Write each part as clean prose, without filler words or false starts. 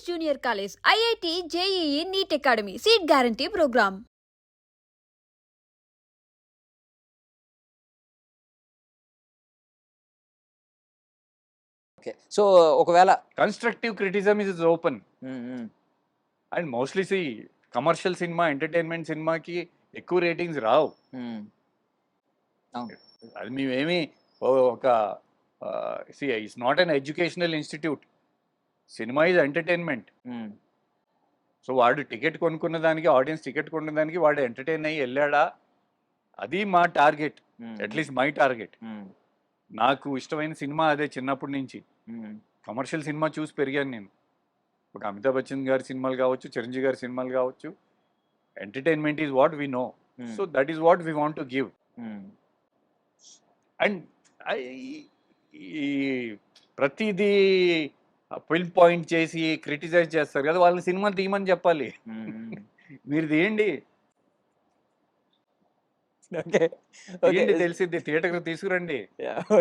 Junior College, IIT, JEE, NEET Academy, Seat Guarantee Program. Okay. So, ఒకవేళ constructive criticism is open. And mostly see commercial cinema entertainment సినిమాకి ఎక్కువ ratings రావు. అవును. అది మేమేమి ఒక see it's not an educational institute. Cinema is entertainment. So వాడు ticket కొనుక్కున్న దానికి, ఆడియన్స్ టికెట్ కొనుక్కున్న దానికి వాడు ఎంటర్టైన్ అయ్యి వెళ్ళాడా, అది మా టార్గెట్. At least my target. నాకు ఇష్టమైన సినిమా అదే చిన్నప్పటి నుంచి. కమర్షియల్ సినిమా చూసి పెరిగాను నేను. ఒక అమితాబ్ బచ్చన్ గారి సినిమాలు కావచ్చు, చిరంజీవి గారి సినిమాలు కావచ్చు. Entertainment is what we know. So that is what we want to give. And ఈ ప్రతిదీ ఫిల్ పాయింట్ చేసి క్రిటిసైజ్ చేస్తారు కదా, వాళ్ళని సినిమా తీయమని చెప్పాలి. మీరు తీయండి, తెలిసింది, థియేటర్ తీసుకురండి.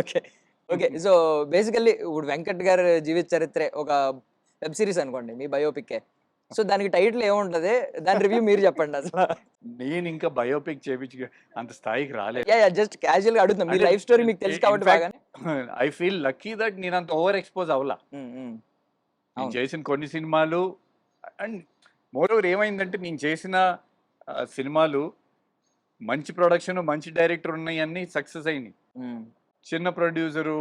ఓకే. ఓకే. సో బేసికల్లీ ఇప్పుడు వెంకట్ గారి జీవిత చరిత్రే ఒక వెబ్ సిరీస్ అనుకోండి, మీ బయోపిక్. సో దానికి టైటిల్ ఏముంటది, దాని రివ్యూ మీరు చెప్పండి అసలు. నేను ఇంకా బయోపిక్ చేపించి అంత స్థాయికి రాలేదు. జస్ట్ క్యాజువల్ గా అడుగుతున్నా, మీ లైఫ్ స్టోరీ మీకు తెలుసు కాబట్టి బాగానే. ఐ ఫీల్ లక్కీ దట్ నేను అంత ఓవర్ ఎక్స్పోజ్ అవ్వలా. నేను చేసిన కొన్ని సినిమాలు అండ్ మోర్ ఓవర్ ఏమైందంటే, నేను చేసిన సినిమాలు మంచి ప్రొడక్షన్, మంచి డైరెక్టర్ ఉన్నాయన్నీ సక్సెస్ అయినాయి. చిన్న ప్రొడ్యూసరు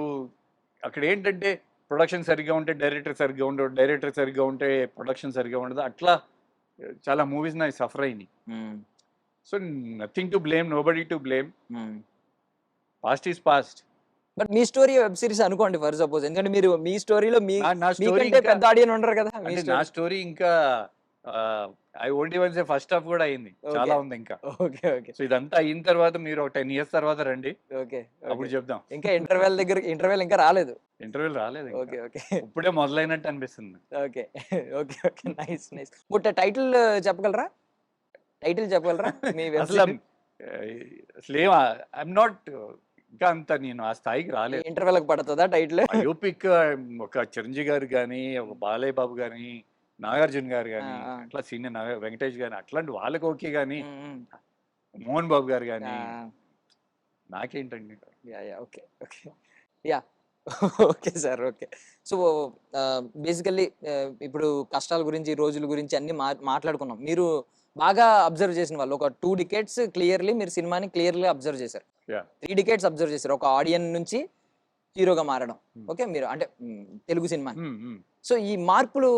అక్కడ ఏంటంటే ప్రొడక్షన్ సరిగ్గా ఉంటే డైరెక్టర్ సరిగ్గా ఉండదు, డైరెక్టర్ సరిగ్గా ఉంటే ప్రొడక్షన్ సరిగ్గా ఉండదు. అట్లా చాలా మూవీస్ నాకు సఫర్ అయినాయి. So nothing to blame, nobody to blame. Past is past. But me story web series అనుకోండి ఫర్ సపోజ్, ఎందుకంటే మీరు మీ స్టోరీలో మీకంటే పెద్ద ఆడియన్స్ ఉండరు కదా. నా స్టోరీ ఇంకా I won't even say first half కూడా అయింది, చాలా ఉంది ఇంకా. ఓకే. ఓకే. సో ఇదంతా అయిన తర్వాత మీరు ఒక 10 years తర్వాత రండి. ఓకే. అప్పుడు చెప్దాం. ఇంకా ఇంటర్వెల్ ఇంకా రాలేదు. ఇంటర్వ్యూలు రాలేదు. ఓకే. ఓకే. ఇప్పుడే మొదలైనట్టు అనిపిస్తుంది. Okay. Okay. Okay. Nice. Nice. But title చెప్పగలరా? మీ వెబ్ అసలు ఐఎమ్ నాట్ ఇంకా అంత నేను ఆ స్థాయికి రాలేదు. ఇంటర్వెల్ పడుతుందా టైటిల్? బయోపిక్ ఒక చిరంజీవి గారు కానీ, ఒక బాలయ్య బాబు కానీ, నాగార్జున గారు కానీ, అట్లా సీనియర్ వెంకటేష్ గారు, అట్లాంటి వాళ్ళకి ఓకే కానీ, మోహన్ బాబు గారు కానీ, నాకేంటండి. Okay. Okay. Yeah. Okay sir. Okay. So basically ఇప్పుడు కష్టాల గురించి, రోజుల గురించి అన్ని మాట్లాడుకున్నాం. మీరు బాగా అబ్జర్వ్ చేసిన వాళ్ళు ఒక 2 decades క్లియర్లీ మీరు సినిమాని క్లియర్లీ అబ్జర్వ్ చేశారు. 3 decades అబ్జర్వ్ చేశారు ఒక ఆడియన్స్ నుంచి హీరోగా మారడం. ఓకే. మీరు అంటే తెలుగు సినిమా. సో ఈ మార్పులు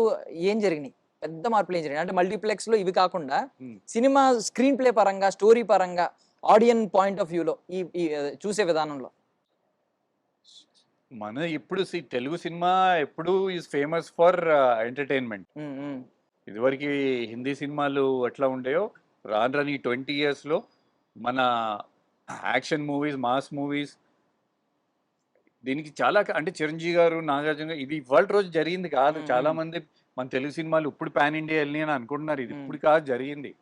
ఏం జరిగినాయి, పెద్ద మార్పులు ఏం జరిగినాయి అంటే మల్టీప్లెక్స్ లో ఇవి కాకుండా సినిమా స్క్రీన్ ప్లే పరంగా, స్టోరీ పరంగా, ఆడియన్స్ పాయింట్ ఆఫ్ వ్యూలో ఈ చూసే విధానంలో? మన ఇప్పుడు తెలుగు సినిమా ఎప్పుడు ఈజ్ ఫేమస్ ఫర్ ఎంటర్టైన్మెంట్. ఇదివరకు హిందీ సినిమాలు ఎట్లా ఉండేయో రాని 20 years లో మన యాక్షన్ మూవీస్, మాస్ మూవీస్, దీనికి చాలా అంటే చిరంజీవి గారు, నాగార్జున గారు, ఇది ఇవాళ రోజు జరిగింది కాదు. చాలా మంది మన తెలుగు సినిమాలు ఇప్పుడు పాన్ ఇండియా వెళ్ళినాయి అని అనుకుంటున్నారు. ఇది ఇప్పుడు కాదు జరిగింది.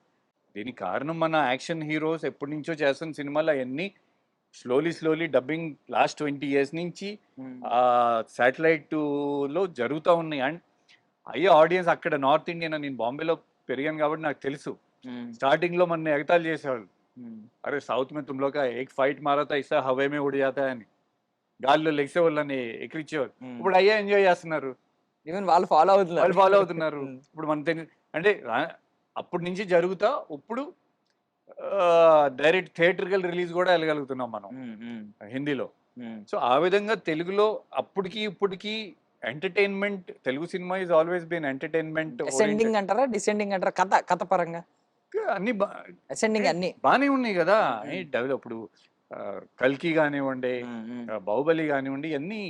దీనికి కారణం మన యాక్షన్ హీరోస్ ఎప్పటి నుంచో చేస్తున్న సినిమాలు అవన్నీ స్లోలీ డబ్బింగ్ లాస్ట్ 20 years నుంచి శాటిలైట్ లో జరుగుతూ ఉన్నాయి. అండ్ అయ్యే ఆడియన్స్ అక్కడ నార్త్ ఇండియన్, నేను బాంబేలో పెరిగాను కాబట్టి నాకు తెలుసు. స్టార్టింగ్ లో మన ఎగతాళి చేసేవాళ్ళు, అరే సౌత్ మే తుమ్లోక ఏక్ ఫైట్ మారాతా ఇస్తా హవే మే ఉడి జాతా అని, గాలిలో లెగ్సే వాళ్ళని ఎక్కిరిచ్చేవారు. ఇప్పుడు అయ్యే ఎంజాయ్ చేస్తున్నారు, ఈవెన్ వాళ్ళు ఫాలో అవుతున్నారు. ఇప్పుడు మన అంటే అప్పటి నుంచి జరుగుతా ఇప్పుడు డైరెక్ట్ థియేటర్కల్ రిలీజ్ కూడా వెళ్ళగలుగుతున్నాం మనం హిందీలో. సో ఆ విధంగా తెలుగులో అప్పటికి ఇప్పటికి ఎంటర్టైన్మెంట్, తెలుగు cinema is always been entertainment. Ascending అంటారా, డిసెండింగ్ అంటారా? కథ పరంగా అన్ని అసెండింగ్ అన్ని బానే ఉన్నాయి కదా. డెవలప్ ఇప్పుడు కల్కి కానివ్వండి, బాహుబలి కానివ్వండి, అన్ని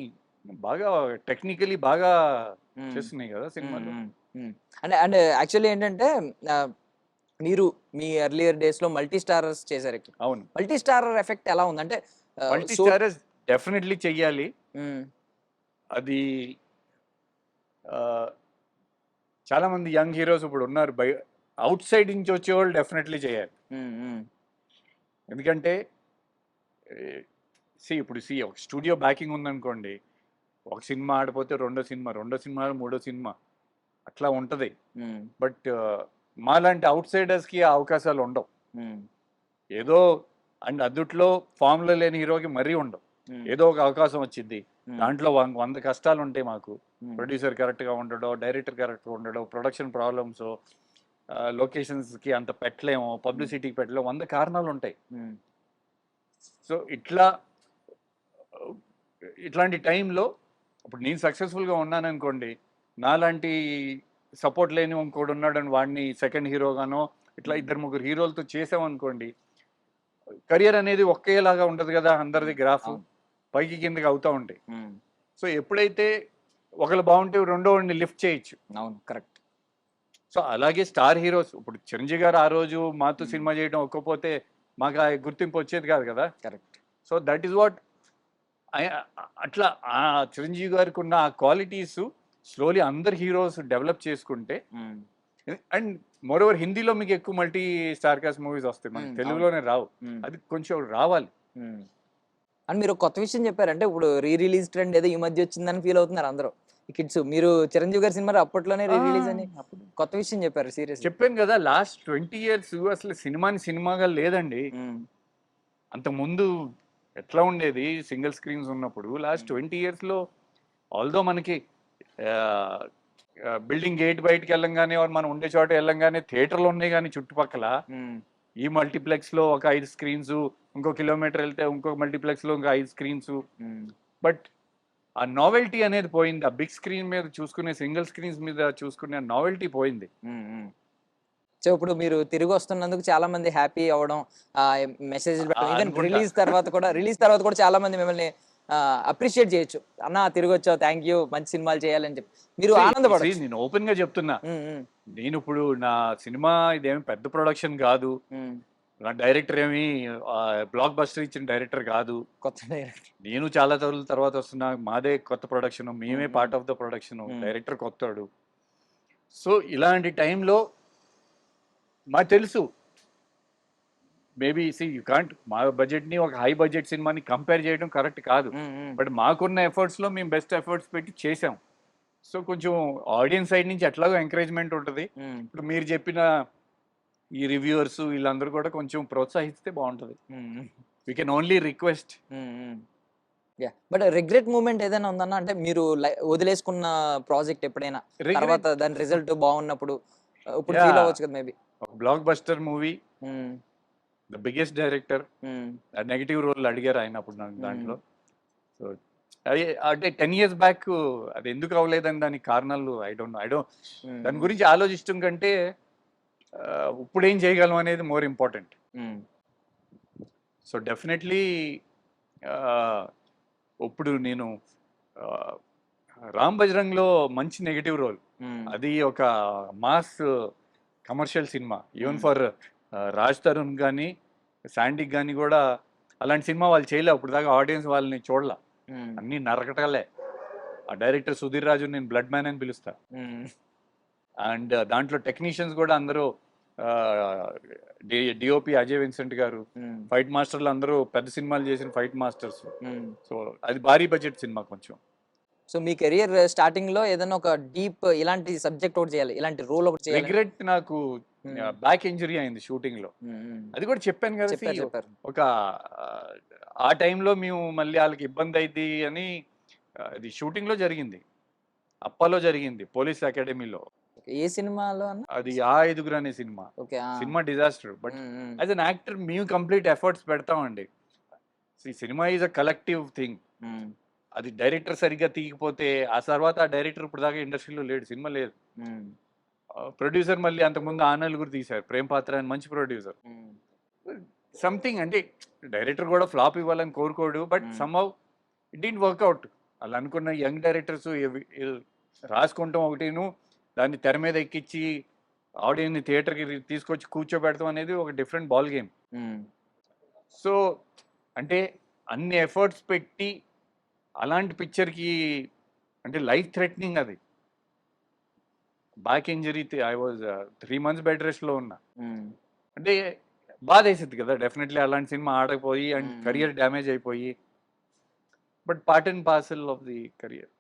బాగా టెక్నికలీ బాగా చేస్తున్నాయి కదా సినిమాలు. అండ్ యాక్చువల్లీ ఏంటంటే మీరు మీ ఎర్లియర్ డేస్ లో మల్టీ స్టారర్స్ చేశారు. అవును. మల్టీ స్టారర్ ఎఫెక్ట్ ఎలా ఉంది అంటే? మల్టీ స్టారర్స్ డెఫినెట్లీ చెయ్యాలి. అది చాలా మంది యంగ్ హీరోస్ ఇప్పుడు ఉన్నారు, అవుట్ సైడ్ నుంచి వచ్చేవాళ్ళు డెఫినెట్లీ చేయాలి. ఎందుకంటే ఇప్పుడు ఒక స్టూడియో బ్యాకింగ్ ఉందనుకోండి, ఒక సినిమా ఆడిపోతే రెండో సినిమా, మూడో సినిమా, అట్లా ఉంటది. బట్ మాలాంటి అవుట్ సైడర్స్కి ఆ అవకాశాలు ఉండవు. ఏదో అండ్ అదుట్లో ఫామ్లో లేని హీరోకి మరీ ఉండవు. ఏదో ఒక అవకాశం వచ్చింది, దాంట్లో 100 కష్టాలు ఉంటాయి మాకు. ప్రొడ్యూసర్ కరెక్ట్గా ఉండడో, డైరెక్టర్ కరెక్ట్గా ఉండడో, ప్రొడక్షన్ ప్రాబ్లమ్స్, లొకేషన్స్కి అంత పెట్టలేము, పబ్లిసిటీకి పెట్టలేము, 100 కారణాలు ఉంటాయి. సో ఇట్లాంటి టైంలో ఇప్పుడు నేను సక్సెస్ఫుల్గా ఉన్నాను అనుకోండి, నాలాంటి సపోర్ట్ లేని ఇంకోటి ఉన్నాడని వాడిని సెకండ్ హీరోగానో ఇట్లా 2-3 హీరోలతో చేసామనుకోండి, కెరియర్ అనేది ఒకేలాగా ఉండదు కదా, అందరిది గ్రాఫ్ పైకి కిందకి అవుతూ ఉంటాయి. సో ఎప్పుడైతే ఒకళ్ళు బాగుంటే రెండో వాడిని లిఫ్ట్ చేయొచ్చు. అవును, కరెక్ట్. సో అలాగే స్టార్ హీరోస్, ఇప్పుడు చిరంజీవి గారు ఆ రోజు మాతో సినిమా చేయడం ఒక్కపోతే మాకు ఆ గుర్తింపు వచ్చేది కాదు కదా. Correct. So that is what అట్లా ఆ చిరంజీవి గారికి ఉన్న ఆ క్వాలిటీస్ స్లోలీ అందరు హీరోస్ డెవలప్ చేసుకుంటే, అండ్ మోర్ ఓవర్ హిందీలో మీకు ఎక్కువ మల్టీ స్టార్ కాస్ట్ మూవీస్ వస్తాయి, మనకి తెలుగులోనే రావు. అది కొంచెం రావాలి. అండ్ మీరు కొత్త విషయం చెప్పారంటే, ఇప్పుడు రిలీజ్ ట్రెండ్ ఏదో ఈ మధ్య వచ్చిందని ఫీల్ అవుతున్నారు అందరూ ఈ కిడ్స్. మీరు చిరంజీవి గారి సినిమా అప్పట్లోనే రిలీజ్ అని కొత్త విషయం చెప్పారు. సీరియస్ చెప్పాను కదా, లాస్ట్ 20 years అసలు సినిమాగా లేదండి. అంతకుముందు ఎట్లా ఉండేది, సింగిల్ స్క్రీన్స్ ఉన్నప్పుడు. లాస్ట్ 20 yearsలో ఆల్దో మనకి బిల్డింగ్ గేట్ బయటకు వెళ్ళంగానే మనం ఉండే చోట వెళ్ళంగానే థియేటర్లు ఉన్నాయి, కానీ చుట్టుపక్కల ఈ మల్టీప్లెక్స్లో ఒక 5 screens, ఇంకో కిలోమీటర్ వెళ్తే ఇంకో మల్టీప్లెక్స్లో ఇంకో 5 screens. బట్ ఆ నావెల్టీ అనేది పోయింది. ఆ బిగ్ స్క్రీన్ మీద చూసుకునే, సింగిల్ స్క్రీన్స్ మీద చూసుకునే నావెల్టీ పోయింది. సో ఇప్పుడు మీరు తిరిగి వస్తున్నందుకు చాలా మంది హ్యాపీ అవ్వడం, మెసేజ్ రిలీజ్ తర్వాత కూడా చాలా మంది మిమ్మల్ని అప్రిషియేట్ చేయొచ్చు. అన్న తిరిగి వచ్చావు, థ్యాంక్ యూ, మంచి సినిమాలు చేయాలని చెప్పి మీరు ఆనందపడచ్చు. నేను ఓపెన్ గా చెప్తున్నా, నేను ఇప్పుడు నా సినిమా ఇదేమి పెద్ద ప్రొడక్షన్ కాదు, నా డైరెక్టర్ ఏమి బ్లాక్ బస్టర్ ఇచ్చిన డైరెక్టర్ కాదు, కొత్త డైరెక్టర్. నేను చాలా రోజుల తర్వాత వస్తున్నా, మాదే కొత్త ప్రొడక్షన్, మేమే part of the production, director కొత్తాడు. సో ఇలాంటి టైంలో మాకు తెలుసు, మేబీ యూ కాంట్ మా బడ్జెట్ని ఒక హై బడ్జెట్ సినిమాని కంపేర్ చేయడం కరెక్ట్ కాదు. బట్ మాకున్న ఎఫర్ట్స్లో మేము బెస్ట్ ఎఫర్ట్స్ పెట్టి చేసాం. సో కొంచెం ఆడియన్స్ సైడ్ నుంచి ఎట్లాగో ఎంకరేజ్మెంట్ ఉంటుంది. ఇప్పుడు మీరు చెప్పిన ఈ రివ్యూవర్స్ వీళ్ళందరూ కూడా కొంచెం ప్రోత్సహిస్తే బాగుంటుంది. We can only request. But regret moment ఏదైనా ఉందన్న, అంటే మీరు వదిలేసుకున్న ప్రాజెక్ట్ ఎప్పుడైనా తర్వాత దాని రిజల్ట్ బాగున్నప్పుడు ఇప్పుడు ఫీల్ అవ్వచ్చు కదా maybe. Blockbuster movie, the biggest director, negative role అడిగారు ఆయన అప్పుడు నాకు దాంట్లో. సో అది అంటే 10 years బ్యాక్ అది ఎందుకు అవ్వలేదని దానికి కారణాలు ఐ డోంట్ దాని గురించి ఆలోచించడం కంటే ఇప్పుడు ఏం చేయగలం అనేది మోర్ ఇంపార్టెంట్. సో డెఫినెట్లీ ఇప్పుడు నేను రామ్ బజరంగ్లో మంచి నెగిటివ్ రోల్, అది ఒక mass commercial cinema. Even for Raj Tarun కానీ శాండీకి కానీ కూడా అలాంటి సినిమా వాళ్ళు చేయలే అప్పుడు దాకా, ఆడియన్స్ వాళ్ళని చూడలే, అన్ని నరకటాలే. ఆ డైరెక్టర్ సుధీర్ రాజు నేను బ్లడ్ మ్యాన్ అని పిలుస్తా. అండ్ దాంట్లో టెక్నీషియన్స్ కూడా అందరూ డిఓపి అజయ్ విన్సెంట్ గారు, ఫైట్ మాస్టర్లు అందరూ పెద్ద సినిమాలు చేసిన ఫైట్ మాస్టర్స్. సో అది భారీ బడ్జెట్ సినిమా కొంచెం. సో మీ కెరియర్ స్టార్టింగ్ లో ఏదైనా ఒక డీప్ ఇలాంటి సబ్జెక్ట్ ఒకటి చేయాలి, ఇలాంటి రోల్ ఒకటి చేయాలి. రిగ్రెట్, నాకు బ్యాక్ ఇంజరీ అయింది షూటింగ్ లో, అది కూడా చెప్పాను కదా. ఒక ఆ టైంలో మేము మళ్ళీ వాళ్ళకి ఇబ్బంది అయింది అని, అది షూటింగ్ లో జరిగింది, అప్పాలో జరిగింది, పోలీస్ అకాడమీలో. ఏ సినిమాలో అన్న? అది ఆ 5గురు అనే cinema. Cinema disaster. But as an actor మేము కంప్లీట్ ఎఫర్ట్స్ పెడతామండి. Cinema is a collective thing. అది డైరెక్టర్ సరిగ్గా తీయకపోతే ఆ తర్వాత ఆ డైరెక్టర్ ఇప్పుడు దాకా ఇండస్ట్రీలో లేడు, సినిమా లేదు. ప్రొడ్యూసర్ మళ్ళీ అంతకుముందు ఆనల్ కూడా తీశారు, ప్రేమ్ పాత్ర అని మంచి ప్రొడ్యూసర్. సంథింగ్ అంటే డైరెక్టర్ కూడా ఫ్లాప్ ఇవ్వాలని కోరుకోడు, but somehow it didn't work out. అలా అనుకున్న యంగ్ డైరెక్టర్స్ రాసుకుంటాం ఒకటిను, దాన్ని తెర మీద ఎక్కించి ఆడియన్ని థియేటర్కి తీసుకొచ్చి కూర్చోబెడతాం అనేది ఒక డిఫరెంట్ బాల్ గేమ్. సో అంటే అన్ని ఎఫర్ట్స్ పెట్టి అలాంటి పిక్చర్కి అంటే లైఫ్ థ్రెటనింగ్, అది back injury. I was 3 months bed రెస్ట్లో ఉన్నా. అంటే బాధ వేసింది కదా డెఫినెట్లీ, అలాంటి సినిమా ఆడకపోయి అండ్ కెరియర్ డ్యామేజ్ అయిపోయి. But part and parcel of the career.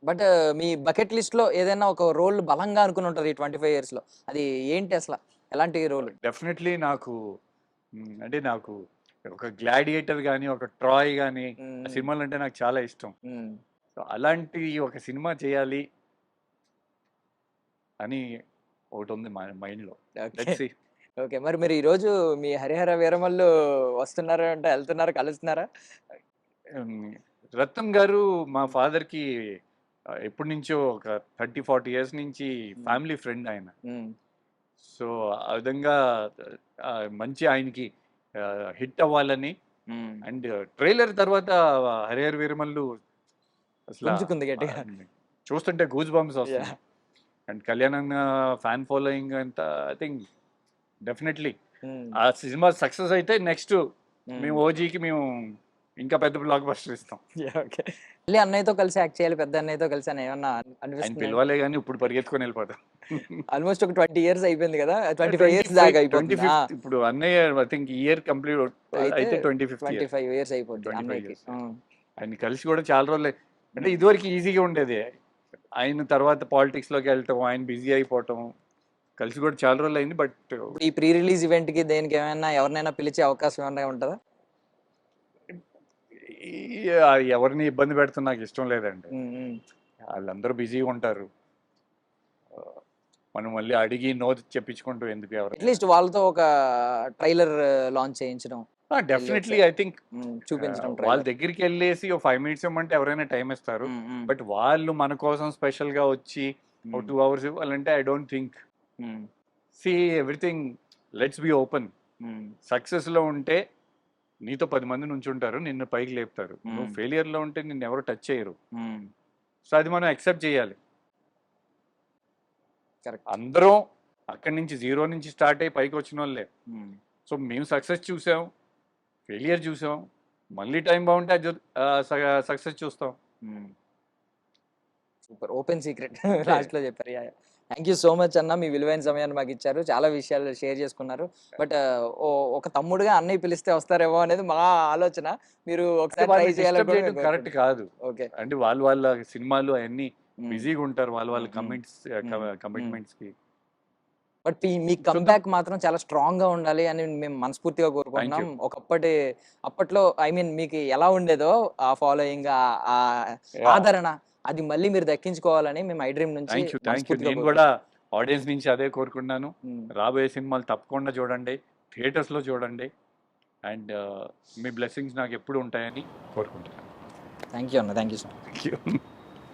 But మీ బకెట్ లిస్ట్ లో ఏదైనా ఒక రోల్ బలంగా అనుకుని ఉంటారు ఈ 25 years లో, అది ఏంటి అసలు, ఎలాంటి రోల్? డెఫినెట్లీ నాకు అంటే నాకు ఒక గ్లాడియేటర్ కానీ ఒక ట్రాయ్ కానీ ఆ సినిమాలు అంటే నాకు చాలా ఇష్టం. సో అలాంటి ఒక సినిమా చేయాలి అని ఒకటి ఉంది మా మైండ్లో. ఓకే ఓకే, మరి మీరు ఈరోజు మీ హరిహర వీరమల్లు వస్తున్నారు అంటే వెళ్తున్నారు, కలుస్తున్నారా? రత్నం గారు మా ఫాదర్కి ఎప్పటి నుంచో ఒక 30-40 years నుంచి ఫ్యామిలీ ఫ్రెండ్ ఆయన. సో ఆ విధంగా మంచి ఆయనకి హిట్ అవ్వాలని అండ్ ట్రైలర్ తర్వాత హరిహర వీరమల్లు అసలు పుంజుకుంది గట్టిగా. చూస్తుంటే గూజ్ బంప్స్ వస్తాయి. అండ్ కళ్యాణ్ ఫ్యాన్ ఫాలోయింగ్ అంతా ఐ థింక్ డెఫినెట్లీ ఆ సినిమా సక్సెస్ అయితే నెక్స్ట్ మేము ఓజీకి మేము ఇంకా పెద్ద బ్లాక్ బస్టర్ ఇస్తాం. ఓకే, మళ్ళీ అన్నయ్యతో కలిసి యాక్ట్ చేయాలి, పెద్ద అన్నయ్యతో కలిసి అని ఏమన్నా ఆయన అనిపిస్తుంది? పిలవాలే కానీ ఇప్పుడు పరిగెత్తుకొని వెళ్ళిపోతాం. ఆల్మోస్ట్ ఒక 20 years అయిపోయింది కదా, 25 years దాకా అయిపోతుంది. 25th ఇప్పుడు అన్నయ్య ఐ థింక్ ఇయర్ కంప్లీట్ అయితే 25th year. 25 years అయిపోతుంది 25 అన్నయ్యకి. years. ఆయన కలిసి కూడా చాలా రోజులు అంటే ఇదివరకు ఈజీగా ఉండేది. ఆయన తర్వాత పాలిటిక్స్ లోకి వెళ్ళటం, ఆయన బిజీ అయిపోవటం, కలిసి కూడా చాలా రోజులు అయింది. బట్ ఈ ప్రీ రిలీజ్ ఈవెంట్ కి దేనికి ఏమైనా ఎవరినైనా పిలిచే అవకాశం ఏమైనా ఉంటుందా? ఎవరిని ఇబ్బంది పెడతాం నాకు ఇష్టం లేదండి. వాళ్ళందరూ బిజీగా ఉంటారు. మనం మళ్ళీ అడిగి నో చెప్పించుకుంటూ ఎందుకు ఎవరు. అట్లీస్ట్ వాళ్ళతో ఒక ట్రైలర్ లాంచ్ చేయించడం, డెఫినెట్లీ ఐ థింక్ చూపించడం. వాళ్ళ దగ్గరికి వెళ్ళేసి ఒక 5 minutes ఇవ్వమంటే ఎవరైనా టైం ఇస్తారు. బట్ వాళ్ళు మన కోసం స్పెషల్ గా వచ్చి ఒక 2 hours ఇవ్వాలంటే I don't think. C everything let's be open. Success లో ఉంటే నీతో 10 మంది నుంచి ఉంటారు, నిన్ను పైకి లేపుతారు. నువ్వు ఫెయిలియర్ లో ఉంటే నిన్ను ఎవరు టచ్ చేయరు. సో అది మనం యాక్సెప్ట్ చేయాలి. అందరం అక్కడి నుంచి 0 నుంచి స్టార్ట్ అయ్యి పైకి వచ్చిన వాళ్ళే. సో మేము సక్సెస్ చూసాం, ఫెయిలియర్ చూసాం, మళ్ళీ టైం బాగుంటే సక్సెస్ చూస్తాం. సూపర్, ఓపెన్ సీక్రెట్ లాస్ట్ లో చెప్పారు. థ్యాంక్ యూ సో మచ్ అన్న, మీ విలువైన సమయాన్ని మాకు ఇచ్చారు, చాలా విషయాలు షేర్ చేసుకున్నారు. బట్ ఒక తమ్ముడుగా అన్నయ్య పిలిస్తే వస్తారేమో అనేది మా ఆలోచన. మీరు ఒకసారి ట్రై చేయాలి. కరెక్ట్ కాదు. ఓకే, అంటే వాళ్ళ సినిమాలు అవన్నీ బిజీగా ఉంటారు, వాళ్ళ కమిట్మెంట్స్ కి. బట్ మీ కంబ్యాక్ మాత్రం చాలా స్ట్రాంగ్ గా ఉండాలి అని మేము మనస్ఫూర్తిగా కోరుకుంటున్నాం. అప్పట్లో ఐ మీన్ మీకు ఎలా ఉండేదో ఆ ఫాలోయింగ్, ఆ ఆదరణ, అది మళ్ళీ మీరు దక్కించుకోవాలని మేము ఐ డ్రీమ్ నుంచి. నేను కూడా ఆడియన్స్ నుంచి అదే కోరుకుంటున్నాను. రాబోయే సినిమాలు తప్పకుండా చూడండి, థియేటర్స్ లో చూడండి. అండ్ మీ బ్లెస్సింగ్స్ నాకు ఎప్పుడు ఉంటాయని కోరుకుంటున్నాను. థ్యాంక్ యూ అన్న, thank you so much. Thank you.